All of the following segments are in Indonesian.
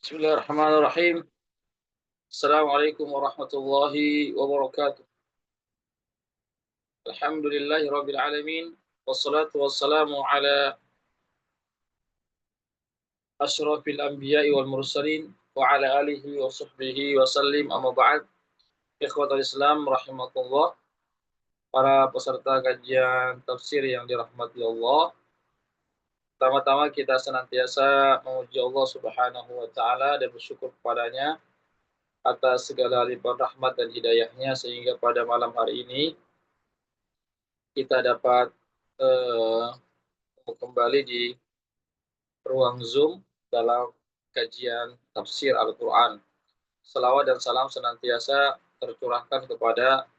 Bismillahirrahmanirrahim. Assalamualaikum warahmatullahi wabarakatuh. Alhamdulillahi rabbil alamin. Wassalatu wassalamu ala asyrafil anbiya'i wal mursalin wa ala alihi wa sahbihi wa sallim amma ba'd. Ikhwatal Islam rahimakumullah. Para peserta kajian tafsir yang dirahmati Allah. Pertama-tama kita senantiasa memuji Allah Subhanahu wa taala dan bersyukur kepadanya atas segala limpah rahmat dan hidayahnya sehingga pada malam hari ini kita dapat eh, kembali di ruang Zoom dalam kajian tafsir Al-Quran. Salawat dan salam senantiasa tercurahkan kepada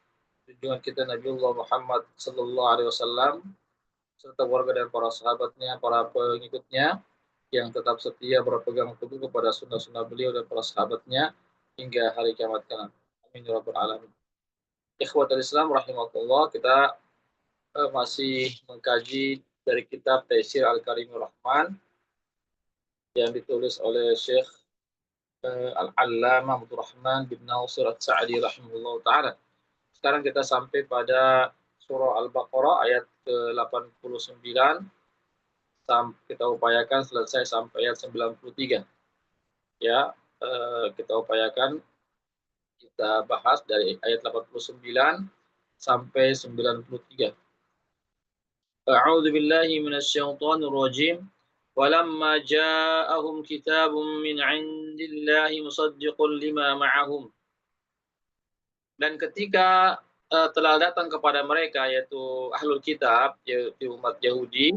junjungan kita Nabiullah Muhammad Sallallahu Alaihi Wasallam serta keluarga dan para sahabatnya, para pengikutnya yang tetap setia berpegang teguh kepada sunnah-sunnah beliau dan para sahabatnya hingga hari kiamat kelak. Amin ya rabbal alamin. Ikhwatul Islam rahimakumullah, kita masih mengkaji dari kitab Taisir Al-Karimur Rahman yang ditulis oleh Syekh Al-Allamah Abdul Rahman bin Nasir As-Sa'di rahimahullah ta'ala. Sekarang kita sampai pada surah Al-Baqarah ayat ke-89. Kita upayakan selesai sampai ayat 93. Ya, kita upayakan kita bahas dari ayat 89 sampai 93. A'udzu billahi minasyaitonir rajim. Walamma ja'ahum kitabun min 'indillahi musaddiqun lima ma'ahum. Dan ketika telah datang kepada mereka yaitu ahlul kitab, yaitu umat Yahudi,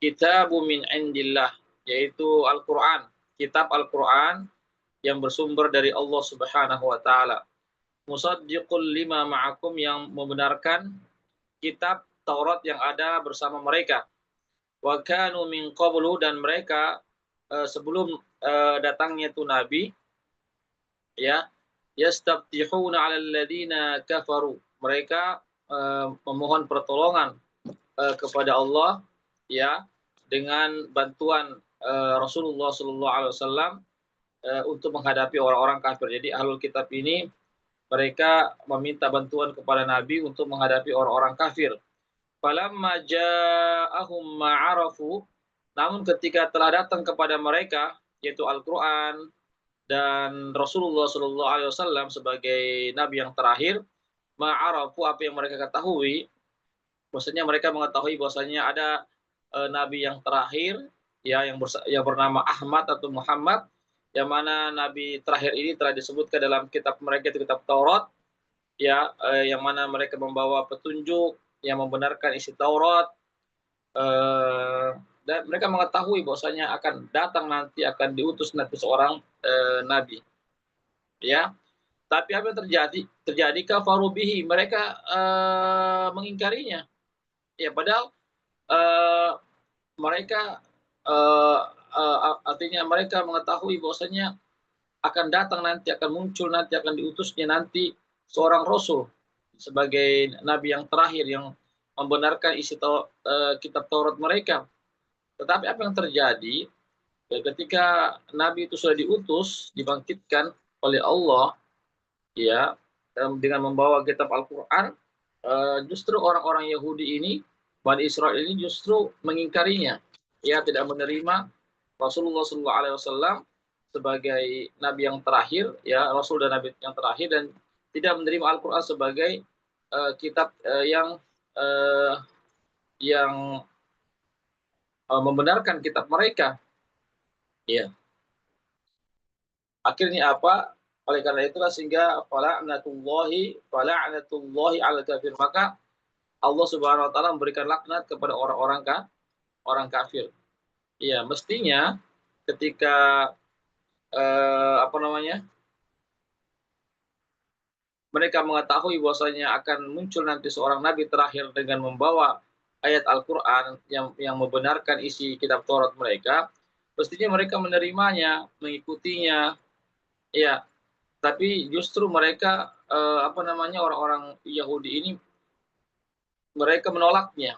kitabun min 'indillah, yaitu Al-Qur'an, kitab Al-Qur'an yang bersumber dari Allah Subhanahu wa taala. Musaddiqul lima ma'akum, yang membenarkan kitab Taurat yang ada bersama mereka. Wa kanu min qablu, dan mereka sebelum datangnya itu nabi, ya, yastaftihuna 'alal ladina kafaru. Mereka memohon pertolongan kepada Allah, ya, dengan bantuan Rasulullah sallallahu alaihi wasallam untuk menghadapi orang-orang kafir. Jadi ahlul kitab ini mereka meminta bantuan kepada Nabi untuk menghadapi orang-orang kafir. Falamma ja'ahum ma'arafu, namun ketika telah datang kepada mereka yaitu Al-Qur'an dan Rasulullah sallallahu alaihi wasallam sebagai nabi yang terakhir, ma'arafu, apa yang mereka ketahui, maksudnya mereka mengetahui bahwasanya ada nabi yang terakhir, ya, yang bernama Ahmad atau Muhammad, yang mana nabi terakhir ini telah disebutkan dalam kitab mereka, itu kitab Taurat, ya, yang mana mereka membawa petunjuk yang membenarkan isi Taurat, dan mereka mengetahui bahwasanya akan datang nanti, akan diutus nanti seorang nabi, ya. Tapi apa yang terjadi kafaru bihi, mereka mengingkarinya, ya, padahal mereka artinya mereka mengetahui bahwasanya akan datang nanti, akan muncul nanti, akan diutusnya nanti seorang rasul sebagai nabi yang terakhir yang membenarkan isi kitab Taurat mereka. Tetapi apa yang terjadi ketika nabi itu sudah diutus, dibangkitkan oleh Allah, ya, dengan membawa kitab Al-Qur'an, justru orang-orang Yahudi ini, Bani Israel ini justru mengingkarinya. Ya, tidak menerima Rasulullah SAW sebagai nabi yang terakhir, ya, rasul dan nabi yang terakhir, dan tidak menerima Al-Qur'an sebagai kitab yang membenarkan kitab mereka. Ya. Akhirnya apa? Oleh karena itulah sehingga fala'natullahi 'alal kafir. Maka Allah Subhanahu wa taala memberikan laknat kepada orang kafir. Iya, mestinya ketika mereka mengetahui bahwasanya akan muncul nanti seorang nabi terakhir dengan membawa ayat Al-Qur'an yang membenarkan isi kitab Taurat mereka, mestinya mereka menerimanya, mengikutinya. Ya, tapi justru mereka orang-orang Yahudi ini mereka menolaknya,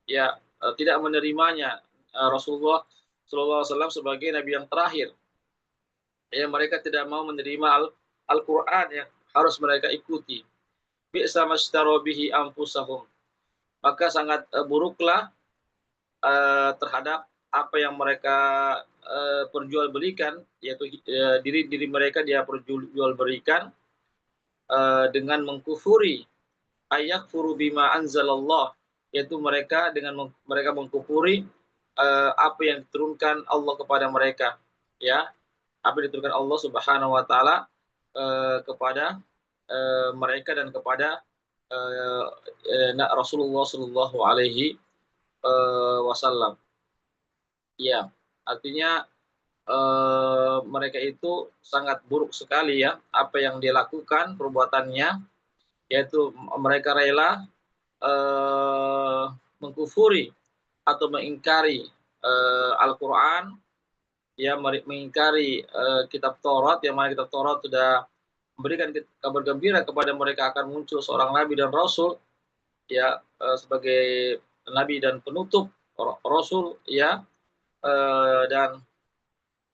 ya, tidak menerimanya Rasulullah SAW sebagai nabi yang terakhir. Ya, mereka tidak mau menerima Al-Qur'an yang harus mereka ikuti. Bi'sa mashtaro bihi anfusahum. Maka sangat buruklah terhadap apa yang mereka perjualbelikan, yaitu diri mereka dia perjualbelikan dengan mengkufuri ayakfuru bima anzalallah, yaitu mereka dengan mereka mengkufuri apa yang diturunkan Allah kepada mereka, ya, apa yang diturunkan Allah Subhanahu wa taala kepada mereka dan kepada Rasulullah Shallallahu alaihi wasallam. Ya, artinya mereka itu sangat buruk sekali ya apa yang dia lakukan perbuatannya, yaitu mereka rela mengkufuri atau mengingkari Al-Qur'an, ya, mengingkari kitab Taurat, yang mana kitab Taurat sudah memberikan kabar gembira kepada mereka akan muncul seorang nabi dan rasul, ya, sebagai nabi dan penutup rasul, ya, dan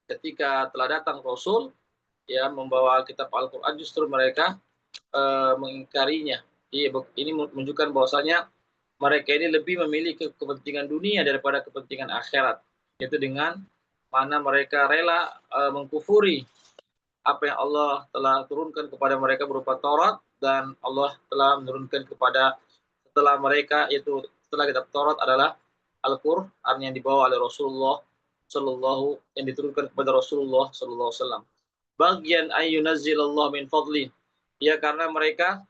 ketika telah datang rasul, ya, membawa kitab Al-Qur'an, justru mereka mengingkarinya. Ini menunjukkan bahwasanya mereka ini lebih memilih kepentingan dunia daripada kepentingan akhirat, yaitu dengan mana mereka rela mengkufuri apa yang Allah telah turunkan kepada mereka berupa Taurat, dan Allah telah menurunkan kepada setelah mereka, yaitu setelah kitab Taurat adalah Al-Qur'an yang dibawa oleh Rasulullah yang diturunkan kepada Rasulullah sallallahu alaihi wasallam. Bagian ayyunazzilallahu min fadli, ya, karena mereka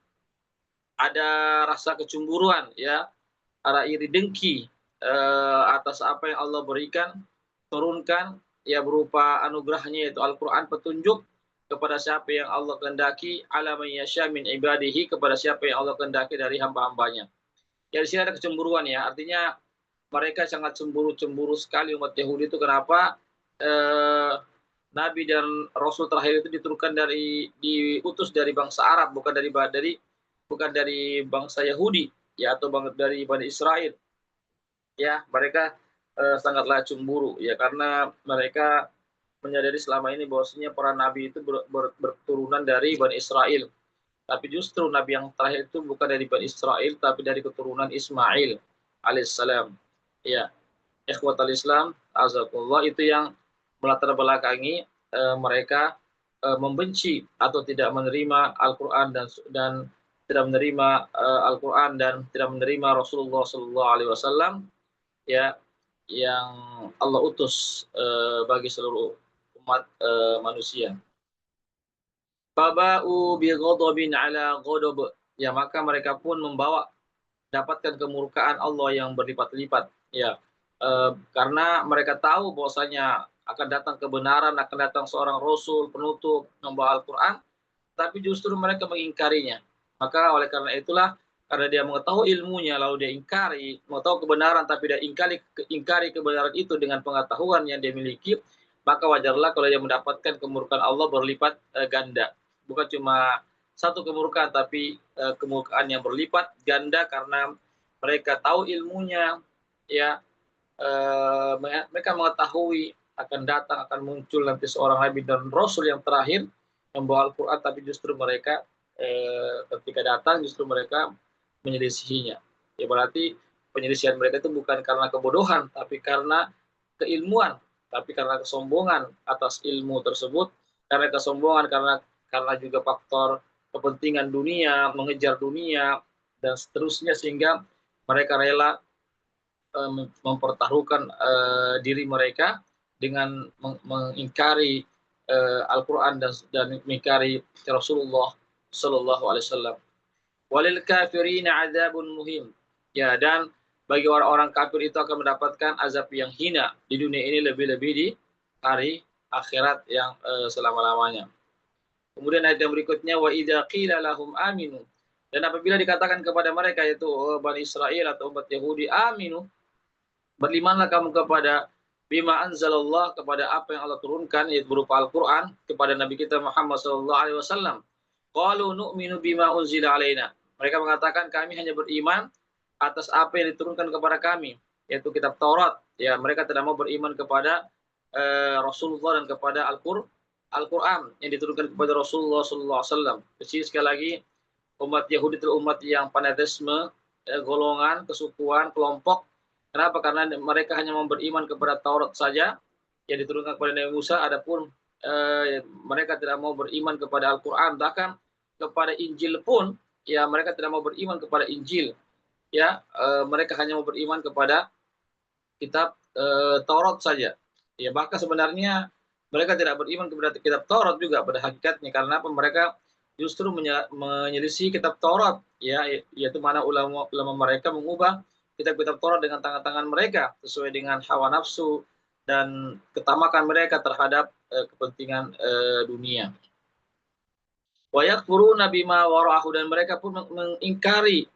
ada rasa kecemburuan, ya, ada iri dengki atas apa yang Allah berikan, turunkan, ya, berupa anugerahnya yaitu Al-Qur'an, petunjuk kepada siapa yang Allah kehendaki, ala man yasha min ibadihi, kepada siapa yang Allah kehendaki dari hamba-hambanya. Ya, di sini ada kecemburuan, ya, artinya mereka sangat cemburu sekali umat Yahudi itu. Kenapa? Nabi dan Rasul terakhir itu diutus dari bangsa Arab, bukan dari bangsa Yahudi, ya, atau dari Bani Israel. Ya, mereka sangatlah cemburu, ya, karena mereka menyadari selama ini bahwasanya para nabi itu berturunan dari Bani Israel. Tapi justru nabi yang terakhir itu bukan dari Bani Israel, tapi dari keturunan Ismail alaihissalam. Ya, ikhwatal Islam, azakullah, itu yang melatar belakangi mereka membenci atau tidak menerima Al-Qur'an dan tidak menerima Al-Qur'an dan tidak menerima Rasulullah sallallahu alaihi wasallam, ya, yang Allah utus bagi seluruh umat manusia. Faba'u bi ghadabin ala ghadab, ya, maka mereka pun dapatkan kemurkaan Allah yang berlipat-lipat, ya, karena mereka tahu bahwasanya akan datang kebenaran, akan datang seorang rasul penutup membawa Al-Qur'an, tapi justru mereka mengingkarinya. Maka oleh karena itulah, karena dia mengetahui ilmunya lalu dia ingkari, mengetahui kebenaran tapi dia ingkari kebenaran itu dengan pengetahuan yang dia miliki, maka wajarlah kalau dia mendapatkan kemurkaan Allah berlipat ganda. Bukan cuma satu kemurkaan, tapi kemurkaan yang berlipat ganda, karena mereka tahu ilmunya, ya, mereka mengetahui akan datang, akan muncul nanti seorang nabi dan rasul yang terakhir membawa Al-Qur'an, tapi justru mereka ketika datang justru mereka menyelisihinya. Ya, berarti penyelisihan mereka itu bukan karena kebodohan, tapi karena keilmuan, tapi karena kesombongan atas ilmu tersebut, karena kesombongan, karena juga faktor kepentingan dunia, mengejar dunia dan seterusnya, sehingga mereka rela mempertaruhkan diri mereka dengan mengingkari Al-Qur'an dan mengingkari Rasulullah sallallahu alaihi wasallam. Walil kafirina adzabun muhim. Ya, dan bagi orang-orang kafir itu akan mendapatkan azab yang hina di dunia ini, lebih-lebih di hari akhirat yang selama-lamanya. Kemudian ayat yang berikutnya, wa idza qila lahum aminu, dan apabila dikatakan kepada mereka, yaitu Bani Israel atau umat Yahudi, aminu, berimanlah kamu kepada bima anzalallah, kepada apa yang Allah turunkan, yaitu berupa Al-Qur'an, kepada Nabi kita Muhammad sallallahu alaihi wasallam. Qalu nu'minu bima unzila alaina. Mereka mengatakan kami hanya beriman atas apa yang diturunkan kepada kami, yaitu kitab Taurat. Ya, mereka tidak mau beriman kepada Rasulullah dan kepada Al-Quran yang diturunkan kepada Rasulullah SAW. Jadi sekali lagi umat Yahudi itu umat yang fanatisme, golongan, kesukuan, kelompok. Kenapa? Karena mereka hanya mau beriman kepada Taurat saja yang diturunkan kepada Nabi Musa. Adapun mereka tidak mau beriman kepada Al-Quran, bahkan kepada Injil pun ya mereka tidak mau beriman kepada Injil. Ya, mereka hanya mau beriman kepada kitab Taurat saja. Ya, bahkan sebenarnya mereka tidak beriman kepada kitab Taurat juga pada hakikatnya, karena apa? Mereka justru menyelisih kitab Taurat, ya, yaitu mana ulama mereka mengubah kitab-kitab Taurat dengan tangan-tangan mereka sesuai dengan hawa nafsu dan ketamakan mereka terhadap kepentingan dunia. Wa yakfuruna bima wara'ahu, dan mereka pun mengingkari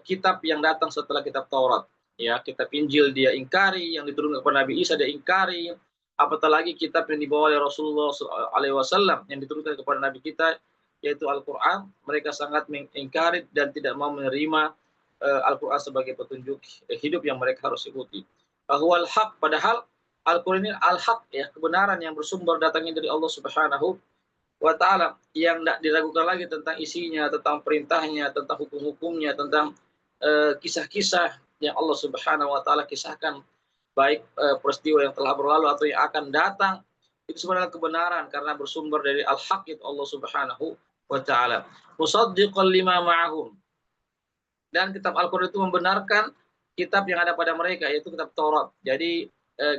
kitab yang datang setelah kitab Taurat. Ya, kitab Injil dia ingkari, yang diturunkan kepada Nabi Isa dia ingkari, apatah lagi kitab yang dibawa oleh Rasulullah SAW yang diturunkan kepada Nabi kita, yaitu Al-Quran. Mereka sangat mengingkari dan tidak mau menerima Al-Quran sebagai petunjuk hidup yang mereka harus ikuti. Bahwa al-haq, padahal Al-Quran ini al-haq, ya, kebenaran yang bersumber datangnya dari Allah Subhanahu wa ta'ala, yang tidak diragukan lagi tentang isinya, tentang perintahnya, tentang hukum-hukumnya, tentang kisah-kisah yang Allah Subhanahu wa ta'ala kisahkan, baik peristiwa yang telah berlalu atau yang akan datang. Itu sebenarnya kebenaran karena bersumber dari al-haq, itu Allah Subhanahu wa ta'ala. Musaddiqan lima ma'ahum, dan kitab Al-Quran itu membenarkan kitab yang ada pada mereka, yaitu kitab Taurat. Jadi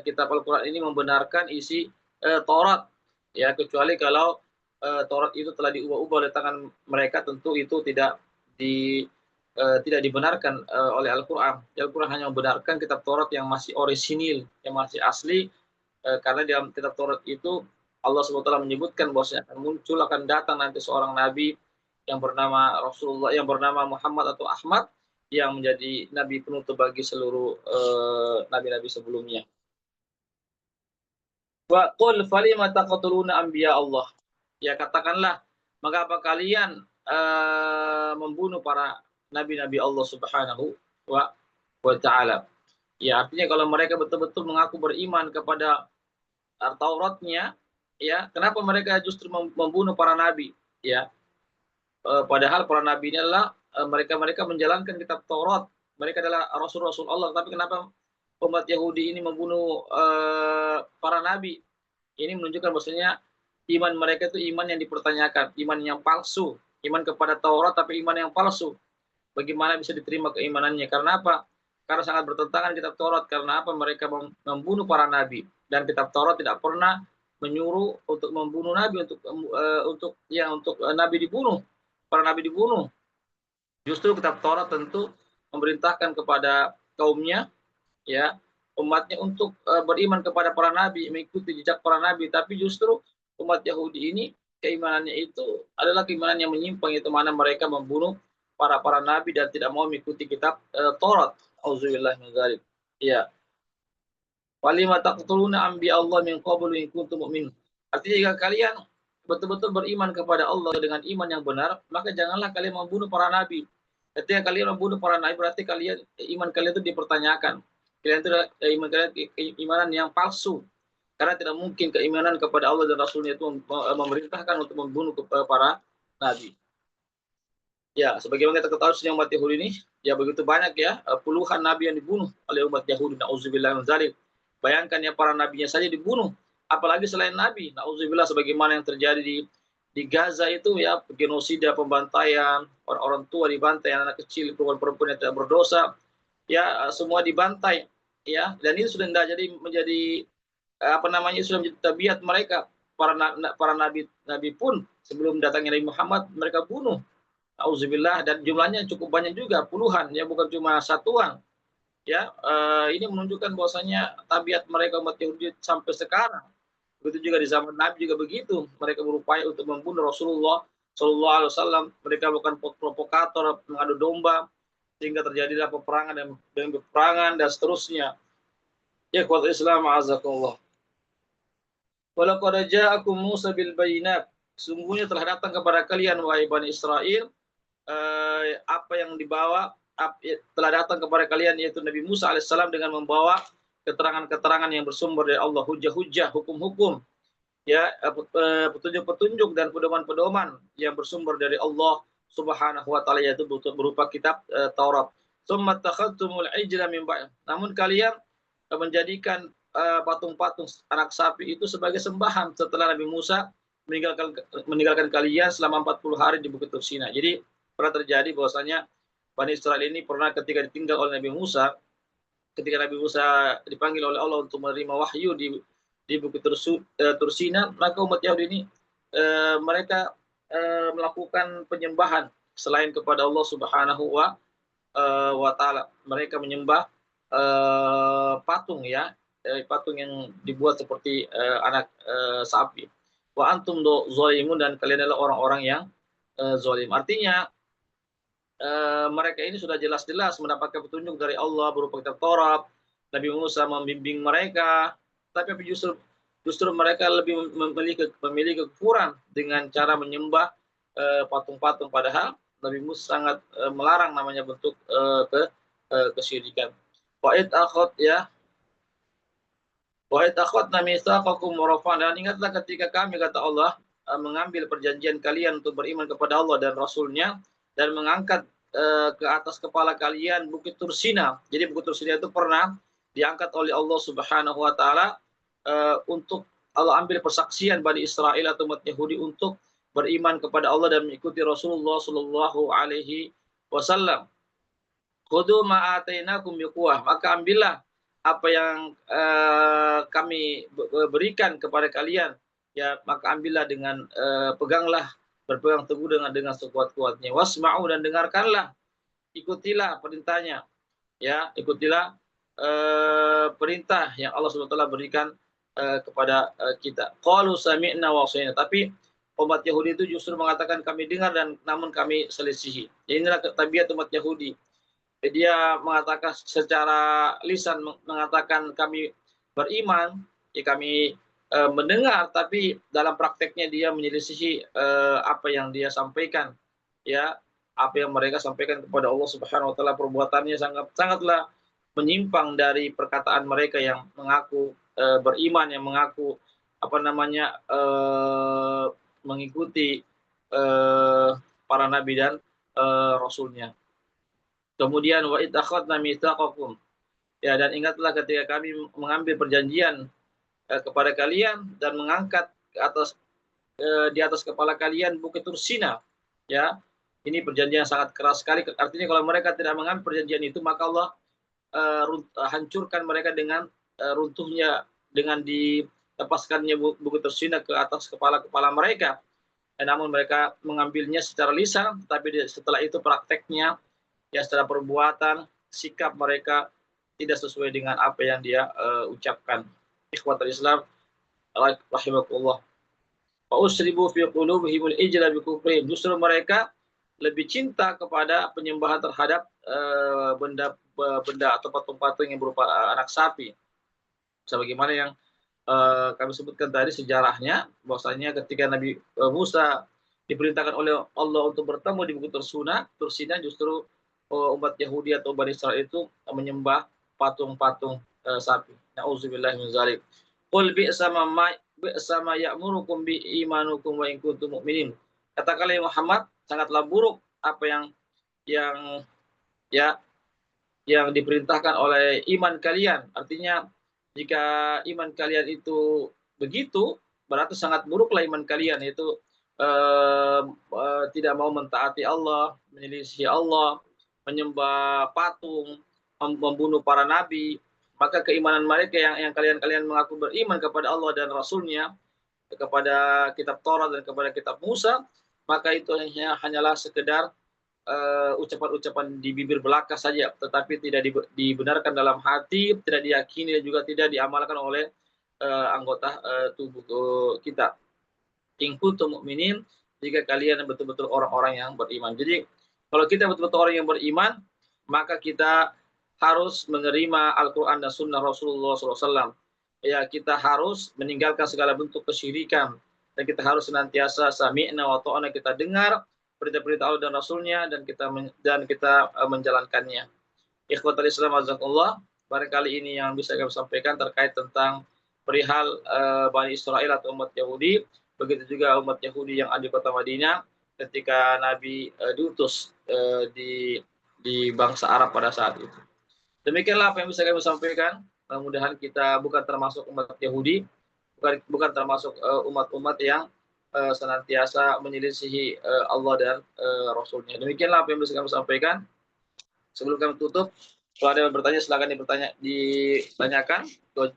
kitab Al-Quran ini membenarkan isi Taurat, ya, kecuali kalau Taurat itu telah diubah-ubah oleh tangan mereka, tentu itu tidak dibenarkan oleh Al-Quran. Al-Quran hanya membenarkan kitab Taurat yang masih orisinil, yang masih asli, karena di dalam kitab Taurat itu Allah SWT menyebutkan bahwasanya akan muncul, akan datang nanti seorang nabi yang bernama Rasulullah, yang bernama Muhammad atau Ahmad, yang menjadi nabi penutup bagi seluruh nabi-nabi sebelumnya. Wa qul falima taqtuluna anbiya Allah. Ya, katakanlah, mengapa kalian membunuh para nabi-nabi Allah Subhanahu wa ta'ala. Ya, artinya kalau mereka betul-betul mengaku beriman kepada Tauratnya, ya, kenapa mereka justru membunuh para nabi? Ya, padahal para nabi ini adalah mereka menjalankan kitab Taurat. Mereka adalah rasul-rasul Allah. Tapi kenapa umat Yahudi ini membunuh para nabi? Ini menunjukkan bahwasanya iman mereka itu iman yang dipertanyakan, iman yang palsu, iman kepada Taurat tapi iman yang palsu. Bagaimana bisa diterima keimanannya? Karena apa? Karena sangat bertentangan kitab Taurat. Karena apa? Mereka membunuh para nabi, dan kitab Taurat tidak pernah menyuruh untuk membunuh nabi, untuk nabi dibunuh, para nabi dibunuh. Justru kitab Taurat tentu memerintahkan kepada kaumnya, ya, umatnya untuk beriman kepada para nabi, mengikuti jejak para nabi. Tapi justru umat Yahudi ini keimanannya itu adalah keimanan yang menyimpang, itu mana mereka membunuh para nabi dan tidak mau mengikuti kitab Taurat. Auzubillahi min dzalik. Ya. Walima taqtuluna anbiya Allah min qablu in kuntum mu'minin. Artinya jika kalian betul-betul beriman kepada Allah dengan iman yang benar, maka janganlah kalian membunuh para nabi. Ketika kalian membunuh para nabi, berarti iman kalian itu dipertanyakan. Kalian itu iman kalian keimanan yang palsu. Karena tidak mungkin keimanan kepada Allah dan Rasulnya itu memerintahkan untuk membunuh para nabi. Ya, sebagaimana kita ketahui sejak umat Yahudi ini, ya begitu banyak, ya, puluhan nabi yang dibunuh oleh umat Yahudi. Nauzubillah min dzalik. Bayangkan, ya, para nabinya saja dibunuh, apalagi selain nabi. Nauzubillah, sebagaimana yang terjadi di Gaza itu, ya, genosida, pembantaian, orang tua dibantai, anak kecil, perempuan yang tidak berdosa, ya, semua dibantai, ya, dan itu sudah tidak menjadi sudah menjadi tabiat mereka. Para nabi pun sebelum datangnya Nabi Muhammad mereka bunuh. Auzubillah, dan jumlahnya cukup banyak juga, puluhan, ya, bukan cuma satuan. Ya, ini menunjukkan bahwasanya tabiat mereka umat Yahudi sampai sekarang. Begitu juga di zaman Nabi juga begitu. Mereka berupaya untuk membunuh Rasulullah Shallallahu Alaihi Wasallam. Mereka bukan provokator, mengadu domba, sehingga terjadilah peperangan dan seterusnya. Ya, kuat Islam, azakumullah. Walaqad ja'akum Musa bil bayinat. Sungguhnya telah datang kepada kalian, wahai Bani Israel, apa yang telah datang kepada kalian, yaitu Nabi Musa alaihissalam dengan membawa keterangan-keterangan yang bersumber dari Allah, hujah-hujah, hukum-hukum ya petunjuk-petunjuk dan pedoman-pedoman yang bersumber dari Allah Subhanahu wa taala, yaitu berupa kitab Taurat. Tsumma takhadtumul ijla min ba'd. Namun kalian menjadikan patung-patung anak sapi itu sebagai sembahan setelah Nabi Musa meninggalkan kalian selama 40 hari di Bukit Tursina. Jadi pernah terjadi bahwasanya Bani Israel ini pernah ketika ditinggal oleh Nabi Musa, ketika Nabi Musa dipanggil oleh Allah untuk menerima wahyu di Bukit Tursina, maka umat Yahudi ini mereka melakukan penyembahan selain kepada Allah Subhanahu wa taala. Mereka menyembah patung, ya, patung yang dibuat seperti anak sapi. Wa antum zalimun, dan kalian adalah orang-orang yang zalim. Artinya mereka ini sudah jelas-jelas mendapatkan petunjuk dari Allah berupa kitab Taurat. Nabi Musa membimbing mereka, tapi justru mereka lebih memiliki kekufuran dengan cara menyembah patung-patung, padahal Nabi Musa sangat melarang namanya bentuk kesyirikan. Wa'id akhot, ya, wa'id akhot namitsaqakum warafa'na, dan ingatlah ketika kami, kata Allah, mengambil perjanjian kalian untuk beriman kepada Allah dan Rasulnya, dan mengangkat ke atas kepala kalian Bukit Tursina. Jadi Bukit Tursina itu pernah diangkat oleh Allah Subhanahu wa taala untuk Allah ambil persaksian Bani Israel atau umat Yahudi untuk beriman kepada Allah dan mengikuti Rasulullah sallallahu alaihi wasallam. Khudhu ma atainakum biquwah, maka ambillah apa yang kami berikan kepada kalian, ya, maka ambillah dengan berpegang teguh dengan sekuat-kuatnya. Wasma'u, dan dengarkanlah, ikutilah perintahnya, ya, ikutilah perintah yang Allah Subhanahu wa taala berikan kepada kita. Qalu sami'na wa asaina, tapi umat Yahudi itu justru mengatakan kami dengar dan namun kami selisihi. Inilah tabiat umat Yahudi. Dia mengatakan secara lisan, mengatakan kami beriman, ya, kami mendengar, tapi dalam prakteknya dia menyelisihi apa yang dia sampaikan, ya, apa yang mereka sampaikan kepada Allah Subhanahu wa taala. Perbuatannya sangatlah menyimpang dari perkataan mereka yang mengaku beriman, yang mengaku mengikuti para nabi dan rasulnya. Kemudian wa id akhadna mitsaqakum, ya, dan ingatlah ketika kami mengambil perjanjian kepada kalian dan mengangkat ke atas di atas kepala kalian Bukit Tursina, ya. Ini perjanjian yang sangat keras sekali. Artinya kalau mereka tidak mengambil perjanjian itu, maka Allah hancurkan mereka dengan runtuhnya, dengan dilepaskannya Bukit Tursina ke atas kepala mereka. Namun mereka mengambilnya secara lisan, tetapi setelah itu prakteknya, ya, secara perbuatan, sikap mereka tidak sesuai dengan apa yang dia ucapkan. Ikhwatul Islam rahimakumullah. Wa usribu fi qulubihimul ijla bi kufrihim. Justru mereka lebih cinta kepada penyembahan terhadap benda atau patung-patung yang berupa anak sapi. Sebagaimana yang kami sebutkan tadi sejarahnya, bahwasanya ketika Nabi Musa diperintahkan oleh Allah untuk bertemu di Bukit Tursina, justru umat Yahudi atau Bani Israel itu menyembah patung-patung sapi. Nauzubillahi min dzalik. Qul bi'sa ma ya'murukum bi imanukum wa in kuntum mu'minin. Katakanlah ya Muhammad, sangatlah buruk apa yang diperintahkan oleh iman kalian. Artinya jika iman kalian itu begitu, berarti sangat buruklah iman kalian, yaitu tidak mau mentaati Allah, menyelisih Allah, menyembah patung, membunuh para nabi. Maka keimanan mereka yang kalian mengaku beriman kepada Allah dan Rasulnya, kepada kitab Taurat dan kepada kitab Musa, maka itu hanyalah sekedar ucapan-ucapan di bibir belaka saja, tetapi tidak dibenarkan dalam hati, tidak diyakini, dan juga tidak diamalkan oleh anggota tubuh kita. In kuntum mu'minin, jika kalian betul-betul orang-orang yang beriman. Jadi kalau kita betul-betul orang yang beriman, maka kita harus menerima Al-Quran dan Sunnah Rasulullah SAW. Ya, kita harus meninggalkan segala bentuk kesyirikan, dan kita harus senantiasa sami'na wa ta'ana, kita dengar perintah-perintah Allah dan Rasulnya, dan kita menjalankannya. Ikhwatul Islam azakumullah, barangkali ini yang bisa kami sampaikan terkait tentang perihal Bani Israel atau umat Yahudi. Begitu juga umat Yahudi yang ada di kota Madinah ketika Nabi diutus di bangsa Arab pada saat itu. Demikianlah apa yang bisa kami sampaikan. Mudah-mudahan kita bukan termasuk umat Yahudi, bukan termasuk umat-umat yang senantiasa menyelisihi Allah dan Rasulnya. Demikianlah apa yang bisa kami sampaikan. Sebelum kami tutup, kalau ada yang bertanya silakan ditanyakan.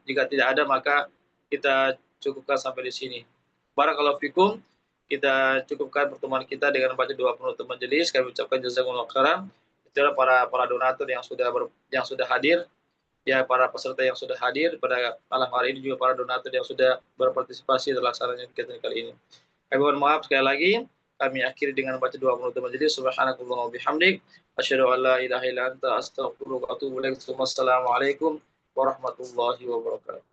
Jika tidak ada maka kita cukupkan sampai di sini. Barakallahu fikum. Kita cukupkan pertemuan kita dengan membaca doa penutup majelis. Kami ucapkan jazakumullah khairan. Itulah para donatur yang sudah hadir, ya para peserta yang sudah hadir pada malam hari ini, juga para donatur yang sudah berpartisipasi dalam laksananya kegiatan kali ini. Kami mohon maaf sekali lagi. Kami akhiri dengan membaca doa penutup majelis. Subhanakallahumma wa bihamdik, asyhadu an la ilaha illa anta, astaghfiruka wa atubu ilaik. Wassalamualaikum warahmatullahi wabarakatuh.